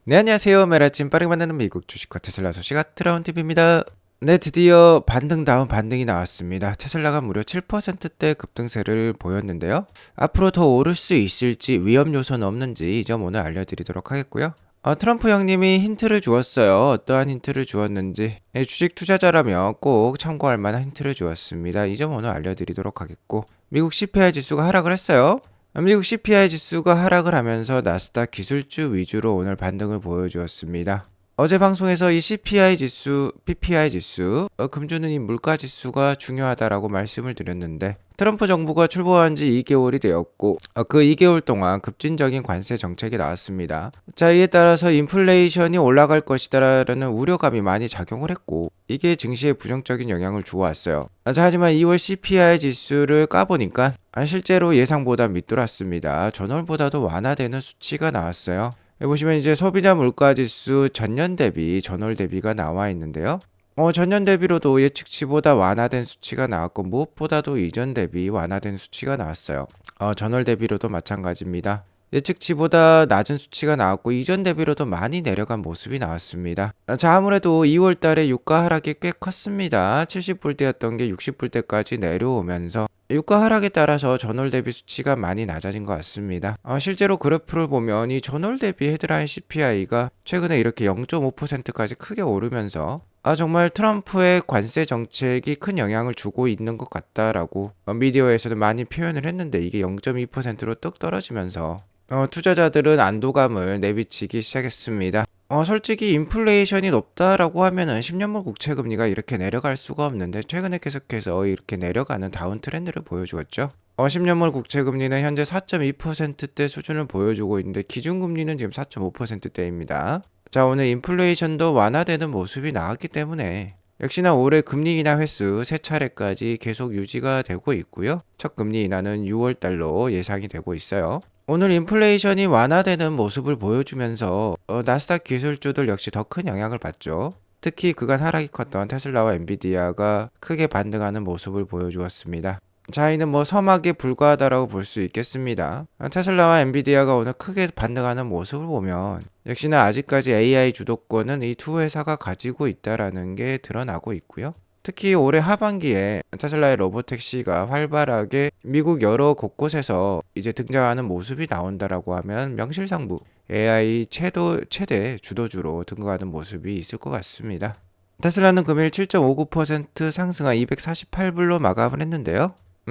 네, 안녕하세요. 매일 아침 빠르게 만나는 미국 주식과 테슬라 소식 트라운 TV입니다. 네, 드디어 반등다운 반등이 나왔습니다. 테슬라가 무려 7%대 급등세를 보였는데요. 앞으로 더 오를 수 있을지 위험 요소는 없는지 이 점 오늘 알려드리도록 하겠고요. 트럼프 형님이 힌트를 주었어요. 어떠한 힌트를 주었는지 주식 투자자라면 꼭 참고할 만한 힌트를 주었습니다. 이 점 오늘 알려드리도록 하겠고, 미국 CPI 지수가 하락을 했어요. 미국 CPI 지수가 하락을 하면서 나스닥 기술주 위주로 오늘 반등을 보여주었습니다. 어제 방송에서 이 CPI 지수, PPI 지수, 금주는 이 물가 지수가 중요하다라고 말씀을 드렸는데, 트럼프 정부가 출범한 지 2개월이 되었고 그 2개월 동안 급진적인 관세 정책이 나왔습니다. 자, 이에 따라서 인플레이션이 올라갈 것이다라는 우려감이 많이 작용을 했고, 이게 증시에 부정적인 영향을 주어왔어요. 자, 하지만 2월 CPI 지수를 까보니까 실제로 예상보다 밑돌았습니다. 전월보다도 완화되는 수치가 나왔어요. 보시면 이제 소비자 물가 지수 전년 대비 전월 대비가 나와 있는데요. 전년 대비로도 예측치보다 완화된 수치가 나왔고, 무엇보다도 이전 대비 완화된 수치가 나왔어요. 전월 대비로도 마찬가지입니다. 예측치보다 낮은 수치가 나왔고, 이전 대비로도 많이 내려간 모습이 나왔습니다. 자, 아무래도 2월 달에 유가 하락이 꽤 컸습니다. 70불대였던 게 60불대까지 내려오면서 유가 하락에 따라서 전월 대비 수치가 많이 낮아진 것 같습니다. 실제로 그래프를 보면 이 전월 대비 헤드라인 CPI가 최근에 이렇게 0.5%까지 크게 오르면서 정말 트럼프의 관세 정책이 큰 영향을 주고 있는 것 같다라고 미디어에서는 많이 표현을 했는데, 이게 0.2%로 뚝 떨어지면서 투자자들은 안도감을 내비치기 시작했습니다. 솔직히 인플레이션이 높다라고 하면은 10년물 국채금리가 이렇게 내려갈 수가 없는데, 최근에 계속해서 이렇게 내려가는 다운 트렌드를 보여주었죠. 10년물 국채금리는 현재 4.2%대 수준을 보여주고 있는데, 기준금리는 지금 4.5%대입니다. 자, 오늘 인플레이션도 완화되는 모습이 나왔기 때문에 역시나 올해 금리 인하 횟수 3차례까지 계속 유지가 되고 있고요. 첫 금리 인하는 6월 달로 예상이 되고 있어요. 오늘 인플레이션이 완화되는 모습을 보여주면서 나스닥 기술주들 역시 더 큰 영향을 받죠. 특히 그간 하락이 컸던 테슬라와 엔비디아가 크게 반등하는 모습을 보여주었습니다. 자, 이는 뭐 서막에 불과하다라고 볼 수 있겠습니다. 테슬라와 엔비디아가 오늘 크게 반등하는 모습을 보면 역시나 아직까지 AI 주도권은 이 두 회사가 가지고 있다라는 게 드러나고 있고요. 특히 올해 하반기에 테슬라의 로보택시가 활발하게 미국 여러 곳곳에서 이제 등장하는 모습이 나온다라고 하면 명실상부 AI 최대 주도주로 등극하는 모습이 있을 것 같습니다. 테슬라는 금일 7.59% 상승한 248불로 마감을 했는데요.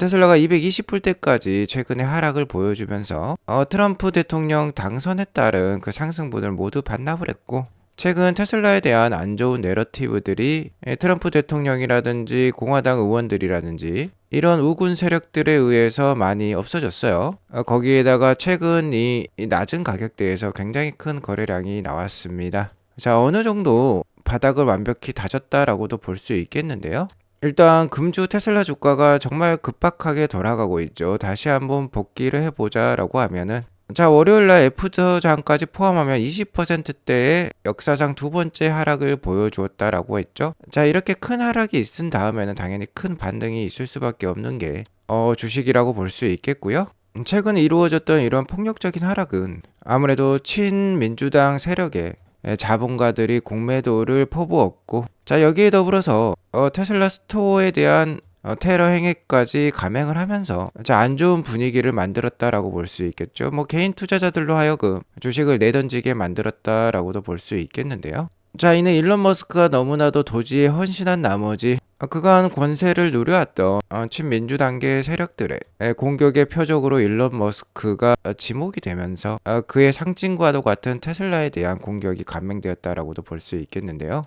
테슬라가 220불대까지 최근에 하락을 보여주면서 트럼프 대통령 당선에 따른 그 상승분을 모두 반납을 했고, 최근 테슬라에 대한 안 좋은 내러티브들이 트럼프 대통령이라든지 공화당 의원들이라든지 이런 우군 세력들에 의해서 많이 없어졌어요. 거기에다가 최근 이 낮은 가격대에서 굉장히 큰 거래량이 나왔습니다. 자, 어느 정도 바닥을 완벽히 다졌다라고도 볼 수 있겠는데요. 일단 금주 테슬라 주가가 정말 급박하게 돌아가고 있죠. 다시 한번 복귀를 해보자라고 하면은, 자, 월요일날 F저장까지 포함하면 20%대의 역사상 두 번째 하락을 보여주었다라고 했죠. 자, 이렇게 큰 하락이 있은 다음에는 당연히 큰 반등이 있을 수밖에 없는 게 주식이라고 볼 수 있겠고요. 최근 이루어졌던 이런 폭력적인 하락은 아무래도 친민주당 세력의 자본가들이 공매도를 퍼부었고, 자, 여기에 더불어서 테슬라 스토어에 대한 테러 행위까지 감행을 하면서 안 좋은 분위기를 만들었다라고 볼 수 있겠죠. 뭐 개인 투자자들로 하여금 주식을 내던지게 만들었다라고도 볼 수 있겠는데요. 자, 이는 일론 머스크가 너무나도 도지에 헌신한 나머지 그간 권세를 누려왔던 친민주당계 세력들의 공격의 표적으로 일론 머스크가 지목이 되면서 그의 상징과도 같은 테슬라에 대한 공격이 감행되었다라고도 볼 수 있겠는데요.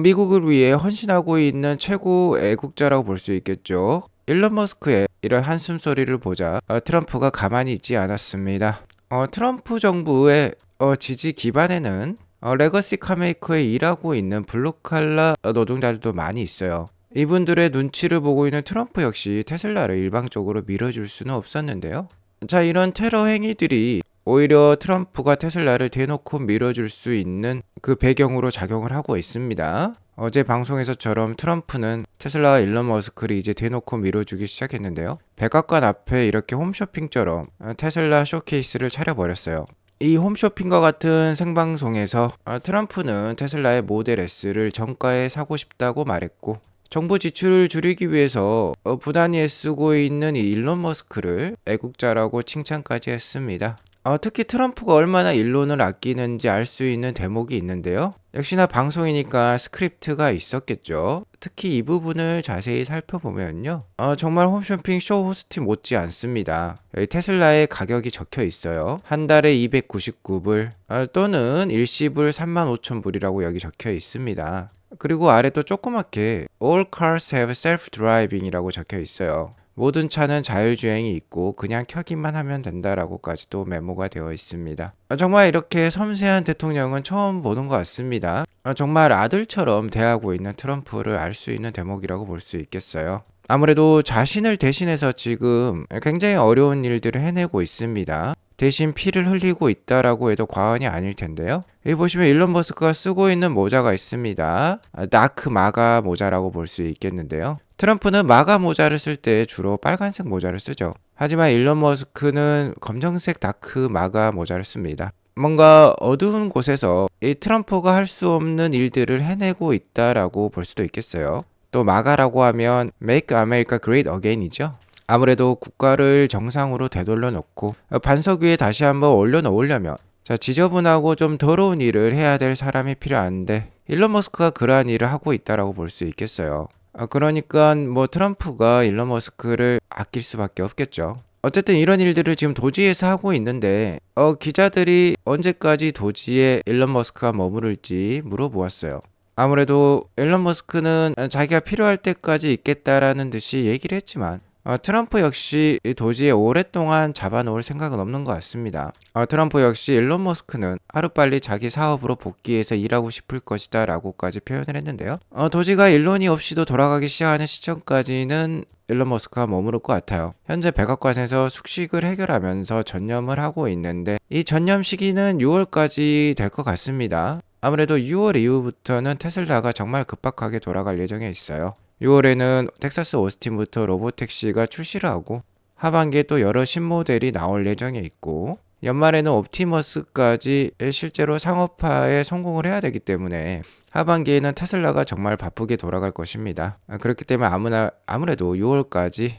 미국을 위해 헌신하고 있는 최고 애국자라고 볼 수 있겠죠. 일론 머스크의 이런 한숨소리를 보자 트럼프가 가만히 있지 않았습니다. 트럼프 정부의 지지 기반에는 레거시 카메이커에 일하고 있는 블루칼라 노동자들도 많이 있어요. 이분들의 눈치를 보고 있는 트럼프 역시 테슬라를 일방적으로 밀어줄 수는 없었는데요. 자, 이런 테러 행위들이 오히려 트럼프가 테슬라를 대놓고 밀어줄 수 있는 그 배경으로 작용을 하고 있습니다. 어제 방송에서처럼 트럼프는 테슬라와 일론 머스크를 이제 대놓고 밀어주기 시작했는데요. 백악관 앞에 이렇게 홈쇼핑처럼 테슬라 쇼케이스를 차려버렸어요. 이 홈쇼핑과 같은 생방송에서 트럼프는 테슬라의 모델 S를 정가에 사고 싶다고 말했고, 정부 지출을 줄이기 위해서 부단히 애쓰고 있는 이 일론 머스크를 애국자라고 칭찬까지 했습니다. 특히 트럼프가 얼마나 일론을 아끼는지 알 수 있는 대목이 있는데요. 역시나 방송이니까 스크립트가 있었겠죠. 특히 이 부분을 자세히 살펴보면요. 정말 홈쇼핑 쇼 호스트 못지 않습니다. 여기 테슬라의 가격이 적혀 있어요. 한 달에 299불 또는 일시불 35,000불이라고 여기 적혀 있습니다. 그리고 아래 또 조그맣게 All cars have self-driving 이라고 적혀 있어요. 모든 차는 자율주행이 있고 그냥 켜기만 하면 된다라고까지 또 메모가 되어 있습니다. 정말 이렇게 섬세한 대통령은 처음 보는 것 같습니다. 정말 아들처럼 대하고 있는 트럼프를 알 수 있는 대목이라고 볼 수 있겠어요. 아무래도 자신을 대신해서 지금 굉장히 어려운 일들을 해내고 있습니다. 대신 피를 흘리고 있다라고 해도 과언이 아닐 텐데요. 여기 보시면 일론 머스크가 쓰고 있는 모자가 있습니다. 다크 마가 모자라고 볼 수 있겠는데요. 트럼프는 마가 모자를 쓸 때 주로 빨간색 모자를 쓰죠. 하지만 일론 머스크는 검정색 다크 마가 모자를 씁니다. 뭔가 어두운 곳에서 이 트럼프가 할 수 없는 일들을 해내고 있다라고 볼 수도 있겠어요. 또 마가라고 하면 Make America Great Again이죠. 아무래도 국가를 정상으로 되돌려 놓고 반석 위에 다시 한번 올려놓으려면 지저분하고 좀 더러운 일을 해야 될 사람이 필요한데 일론 머스크가 그러한 일을 하고 있다라고 볼 수 있겠어요. 그러니까 뭐 트럼프가 일론 머스크를 아낄 수밖에 없겠죠. 어쨌든 이런 일들을 지금 도지에서 하고 있는데 기자들이 언제까지 도지에 일론 머스크가 머무를지 물어보았어요. 아무래도 일론 머스크는 자기가 필요할 때까지 있겠다라는 듯이 얘기를 했지만 트럼프 역시 도지에 오랫동안 잡아놓을 생각은 없는 것 같습니다. 트럼프 역시 일론 머스크는 하루빨리 자기 사업으로 복귀해서 일하고 싶을 것이다 라고까지 표현을 했는데요. 도지가 일론이 없이도 돌아가기 시작하는 시점까지는 일론 머스크가 머무를 것 같아요. 현재 백악관에서 숙식을 해결하면서 전념을 하고 있는데 이 전념 시기는 6월까지 될 것 같습니다. 아무래도 6월 이후부터는 테슬라가 정말 급박하게 돌아갈 예정에 있어요. 6월에는 텍사스 오스틴부터 로보택시가 출시를 하고 하반기에 또 여러 신모델이 나올 예정에 있고 연말에는 옵티머스까지 실제로 상업화에 성공을 해야 되기 때문에 하반기에는 테슬라가 정말 바쁘게 돌아갈 것입니다. 그렇기 때문에 아무래도 6월까지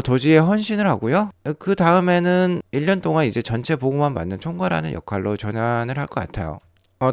도지에 헌신을 하고요. 그 다음에는 1년 동안 이제 전체 보고만 받는 총괄하는 역할로 전환을 할 것 같아요.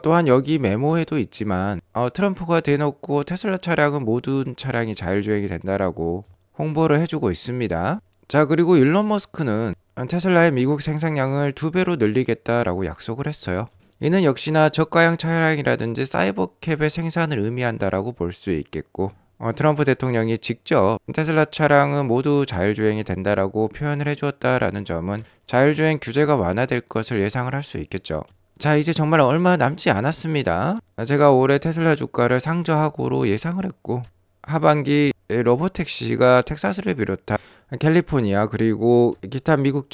또한 여기 메모에도 있지만 트럼프가 대놓고 테슬라 차량은 모든 차량이 자율주행이 된다라고 홍보를 해주고 있습니다. 자, 그리고 일론 머스크는 테슬라의 미국 생산량을 2배로 늘리겠다라고 약속을 했어요. 이는 역시나 저가형 차량이라든지 사이버캡의 생산을 의미한다라고 볼 수 있겠고 트럼프 대통령이 직접 테슬라 차량은 모두 자율주행이 된다라고 표현을 해주었다라는 점은 자율주행 규제가 완화될 것을 예상을 할 수 있겠죠. 자, 이제 정말 얼마 남지 않았습니다. 제가 올해 테슬라 주가를 상저하고로 예상을 했고 하반기 로보택시가 텍사스를 비롯한 캘리포니아 그리고 기타 미국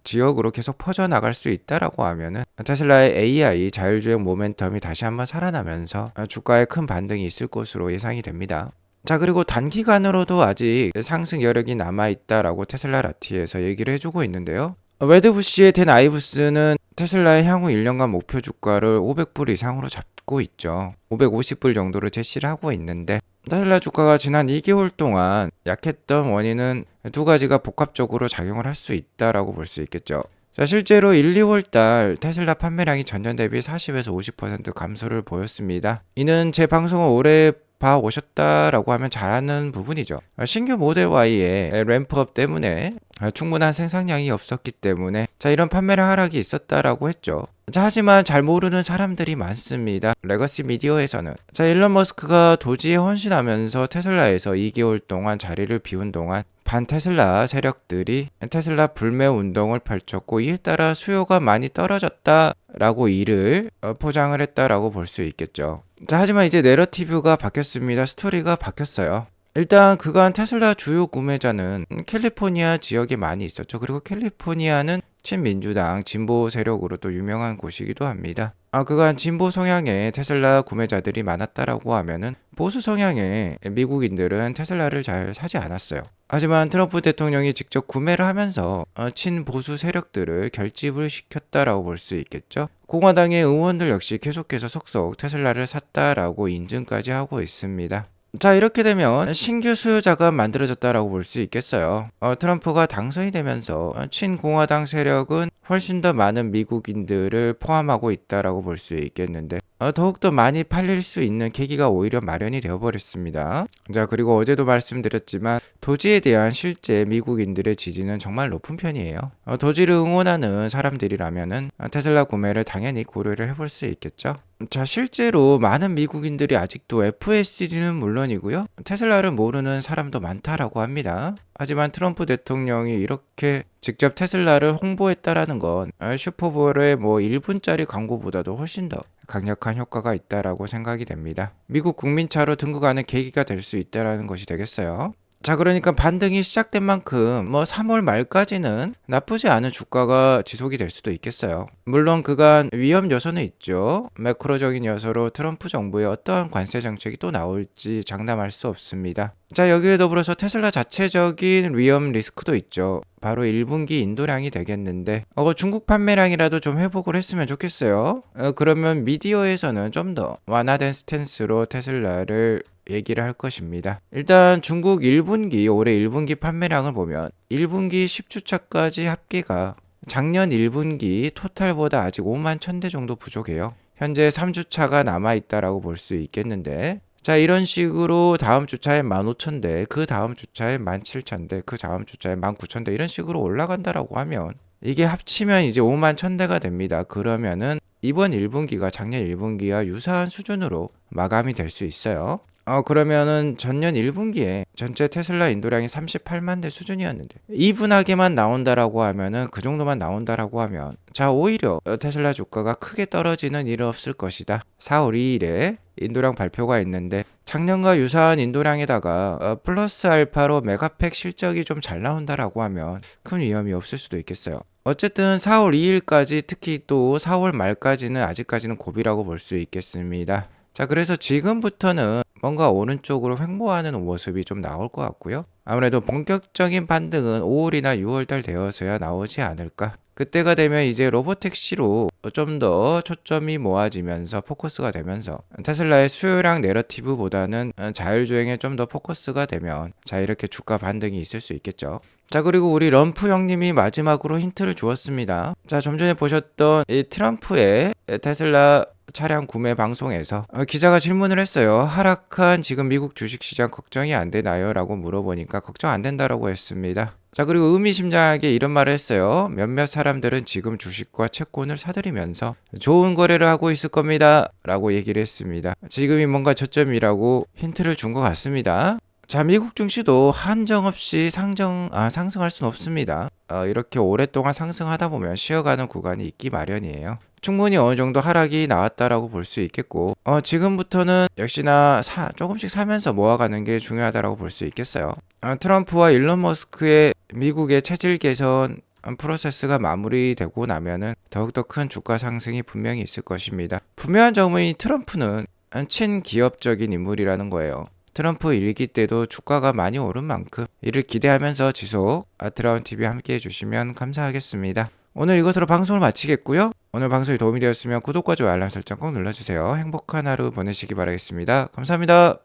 지역으로 계속 퍼져나갈 수 있다라고 하면은 테슬라의 AI 자율주행 모멘텀이 다시 한번 살아나면서 주가에 큰 반등이 있을 것으로 예상이 됩니다. 자, 그리고 단기간으로도 아직 상승 여력이 남아있다라고 테슬라 라티에서 얘기를 해주고 있는데요. 웨드부시의 댄 아이브스는 테슬라의 향후 1년간 목표 주가를 500불 이상으로 잡고 있죠. 550불 정도로 제시를 하고 있는데 테슬라 주가가 지난 2개월 동안 약했던 원인은 두 가지가 복합적으로 작용을 할 수 있다라고 볼 수 있겠죠. 자, 실제로 1, 2월 달 테슬라 판매량이 전년 대비 40에서 50% 감소를 보였습니다. 이는 제 방송을 오래 봐오셨다라고 하면 잘 아는 부분이죠. 신규 모델 Y의 램프업 때문에 충분한 생산량이 없었기 때문에 이런 판매량 하락이 있었다라고 했죠. 하지만 잘 모르는 사람들이 많습니다. 레거시 미디어에서는 일론 머스크가 도지에 헌신하면서 테슬라에서 2개월 동안 자리를 비운 동안 반테슬라 세력들이 테슬라 불매 운동을 펼쳤고 이에 따라 수요가 많이 떨어졌다라고 이를 포장을 했다라고 볼 수 있겠죠. 하지만 이제 내러티브가 바뀌었습니다. 스토리가 바뀌었어요. 일단 그간 테슬라 주요 구매자는 캘리포니아 지역에 많이 있었죠. 그리고 캘리포니아는 친민주당 진보 세력으로 또 유명한 곳이기도 합니다. 그간 진보 성향의 테슬라 구매자들이 많았다라고 하면은 보수 성향의 미국인들은 테슬라를 잘 사지 않았어요. 하지만 트럼프 대통령이 직접 구매를 하면서 친보수 세력들을 결집을 시켰다라고 볼 수 있겠죠. 공화당의 의원들 역시 계속해서 속속 테슬라를 샀다라고 인증까지 하고 있습니다. 자, 이렇게 되면 신규 수요자가 만들어졌다라고 볼 수 있겠어요. 트럼프가 당선이 되면서 친공화당 세력은 훨씬 더 많은 미국인들을 포함하고 있다라고 볼 수 있겠는데 더욱더 많이 팔릴 수 있는 계기가 오히려 마련이 되어버렸습니다. 자, 그리고 어제도 말씀드렸지만 도지에 대한 실제 미국인들의 지지는 정말 높은 편이에요. 도지를 응원하는 사람들이라면은 테슬라 구매를 당연히 고려를 해볼 수 있겠죠. 자, 실제로 많은 미국인들이 아직도 FSD는 물론이고요. 테슬라를 모르는 사람도 많다라고 합니다. 하지만 트럼프 대통령이 이렇게 직접 테슬라를 홍보했다라는 건 슈퍼볼의 1분짜리 광고보다도 훨씬 더 강력한 효과가 있다라고 생각이 됩니다. 미국 국민차로 등극하는 계기가 될 수 있다라는 것이 되겠어요. 자, 그러니까 반등이 시작된 만큼 3월 말까지는 나쁘지 않은 주가가 지속이 될 수도 있겠어요. 물론 그간 위험 요소는 있죠. 매크로적인 요소로 트럼프 정부의 어떠한 관세 정책이 또 나올지 장담할 수 없습니다. 자, 여기에 더불어서 테슬라 자체적인 위험 리스크도 있죠. 바로 1분기 인도량이 되겠는데 중국 판매량이라도 좀 회복을 했으면 좋겠어요. 그러면 미디어에서는 좀 더 완화된 스탠스로 테슬라를 얘기를 할 것입니다. 일단 중국 1분기 올해 1분기 판매량을 보면 1분기 10주차까지 합계가 작년 1분기 토탈보다 아직 5만 1000대 정도 부족해요. 현재 3주차가 남아있다라고 볼 수 있겠는데 자, 이런 식으로 다음 주차에 15,000대, 그 다음 주차에 17,000대, 그 다음 주차에 19,000대 이런 식으로 올라간다라고 하면 이게 합치면 이제 5만 1000대가 됩니다. 그러면은 이번 1분기가 작년 1분기와 유사한 수준으로 마감이 될 수 있어요. 그러면은 전년 1분기에 전체 테슬라 인도량이 38만 대 수준이었는데 이분하게만 나온다라고 하면은 그 정도만 나온다라고 하면 자, 오히려 테슬라 주가가 크게 떨어지는 일은 없을 것이다. 4월 2일에 인도량 발표가 있는데 작년과 유사한 인도량에다가 플러스 알파로 메가팩 실적이 좀 잘 나온다라고 하면 큰 위험이 없을 수도 있겠어요. 어쨌든 4월 2일까지 특히 또 4월 말까지는 아직까지는 고비라고 볼 수 있겠습니다. 자, 그래서 지금부터는 뭔가 오른쪽으로 횡보하는 모습이 좀 나올 것 같고요. 아무래도 본격적인 반등은 5월이나 6월달 되어서야 나오지 않을까. 그때가 되면 이제 로보택시로 좀 더 초점이 모아지면서 포커스가 되면서 테슬라의 수요량 내러티브보다는 자율주행에 좀 더 포커스가 되면 자, 이렇게 주가 반등이 있을 수 있겠죠. 자, 그리고 우리 럼프 형님이 마지막으로 힌트를 주었습니다. 자, 좀 전에 보셨던 이 트럼프의 테슬라 차량 구매 방송에서 기자가 질문을 했어요. 하락한 지금 미국 주식시장 걱정이 안 되나요? 라고 물어보니까 걱정 안 된다라고 했습니다. 자, 그리고 의미심장하게 이런 말을 했어요. 몇몇 사람들은 지금 주식과 채권을 사들이면서 좋은 거래를 하고 있을 겁니다. 라고 얘기를 했습니다. 지금이 뭔가 저점이라고 힌트를 준 것 같습니다. 자, 미국 증시도 한정없이 상승할 수는 없습니다. 이렇게 오랫동안 상승하다 보면 쉬어가는 구간이 있기 마련이에요. 충분히 어느 정도 하락이 나왔다라고 볼 수 있겠고 지금부터는 역시나 조금씩 사면서 모아가는 게 중요하다라고 볼 수 있겠어요. 트럼프와 일론 머스크의 미국의 체질 개선 프로세스가 마무리되고 나면은 더욱더 큰 주가 상승이 분명히 있을 것입니다. 분명한 점은 트럼프는 친기업적인 인물이라는 거예요. 트럼프 일기 때도 주가가 많이 오른 만큼 이를 기대하면서 지속 아트라운TV 함께 해주시면 감사하겠습니다. 오늘 이것으로 방송을 마치겠고요. 오늘 방송이 도움이 되었으면 구독과 좋아요 알람 설정 꼭 눌러주세요. 행복한 하루 보내시기 바라겠습니다. 감사합니다.